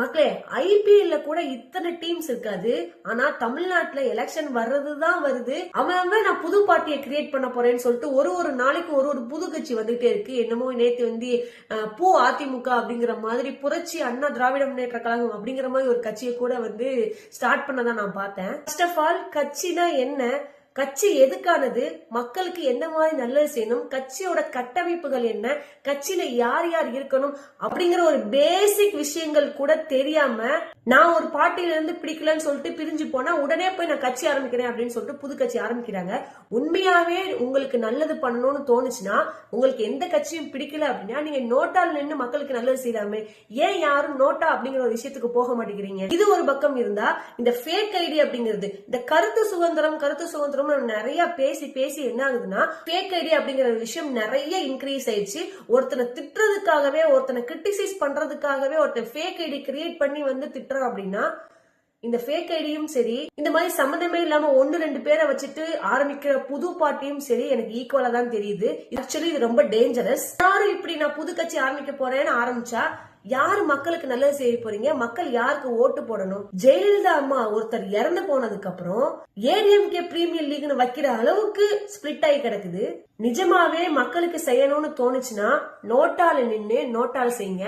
மக்களே, ஐபிஎல்ல கூட இத்தனை டீம்ஸ் இருக்காது. ஆனா தமிழ்நாட்டுல எலெக்ஷன் வர்றதுதான் வருது. அவன் நான் புது பார்ட்டியை கிரியேட் பண்ண போறேன்னு சொல்லிட்டு ஒரு நாளைக்கு ஒரு புது கட்சி வந்துட்டே இருக்கு. என்னமோ நேத்து வந்து பூ அதிமுக அப்படிங்கிற மாதிரி, புரட்சி அண்ணா திராவிட முன்னேற்ற கழகம் அப்படிங்கிற மாதிரி ஒரு கட்சியை கூட வந்து ஸ்டார்ட் பண்ணதான் நான் பார்த்தேன். ஃபர்ஸ்ட் ஆஃப் ஆல், கட்சினா என்ன, கட்சி எதுக்கானது, மக்களுக்கு என்ன மாதிரி நல்லது செய்யணும், கட்சியோட கட்டமைப்புகள் என்ன, கட்சியில யார் யார் இருக்கணும் அப்படிங்கிற ஒரு பேசிக் விஷயங்கள் கூட தெரியாம, நான் ஒரு பார்ட்டியில இருந்து பிடிக்கலன்னு சொல்லிட்டு பிரிஞ்சு போனா உடனே போய் நான் கட்சி ஆரம்பிக்கிறேன் அப்படின்னு சொல்லிட்டு புது கட்சி ஆரம்பிக்கிறாங்க. உண்மையாவே உங்களுக்கு நல்லது பண்ணணும்னு தோணுச்சுன்னா, உங்களுக்கு எந்த கட்சியும் பிடிக்கல அப்படின்னா நீங்க நோட்டால் நின்று மக்களுக்கு நல்லது செய்யலாமே. ஏன் யாரும் நோட்டா அப்படிங்கிற ஒரு விஷயத்துக்கு போக மாட்டேங்கிறீங்க? இது ஒரு பக்கம் இருந்தா, இந்த ஃபேக் ஐடி அப்படிங்கிறது, இந்த கருத்து சுதந்திரம் நிறைய பேசி என்ன ஆகுதுன்னா, ஃபேக் ஐடி அப்படிங்கிற விஷயம் நிறைய இன்க்ரீஸ் ஆயிடுச்சு. ஒருத்தனை திட்டுறதுக்காகவே, ஒருத்தனை கிரிட்டிசைஸ் பண்றதுக்காகவே ஒருத்தன் ஃபேக் ஐடி கிரியேட் பண்ணி வந்து திட்டுறான் அப்படின்னா, இந்த ஃபேக் ஐடியும் சரி, இந்த மாதிரி சம்பந்தமே இல்லாம 1-2 பேரை வச்சுட்டு ஆரம்பிக்கிற புது பார்ட்டியும் சரி, எனக்கு ஈக்குவலா தான் தெரியுது. ஆக்சுவலி இது ரொம்ப டேஞ்சரஸ். யாரும் இப்படி நான் புது கட்சி ஆரம்பிக்க போறேன்னு ஆரம்பிச்சா யாரு மக்களுக்கு நல்லது செய்ய போறீங்க? மக்கள் யாருக்கு ஓட்டு போடணும்? ஜெயலலிதா அம்மா ஒருத்தர் இறந்து போனதுக்கு அப்புறம் ஏடிஎம்கே பிரீமியர் லீக்னு வைக்கிற அளவுக்கு ஸ்பிளிட் ஆகி கிடக்குது. நிஜமாவே மக்களுக்கு செய்யணும்னு தோணுச்சுன்னா நோட்டால நின்னு நோட்டால் செய்யுங்க.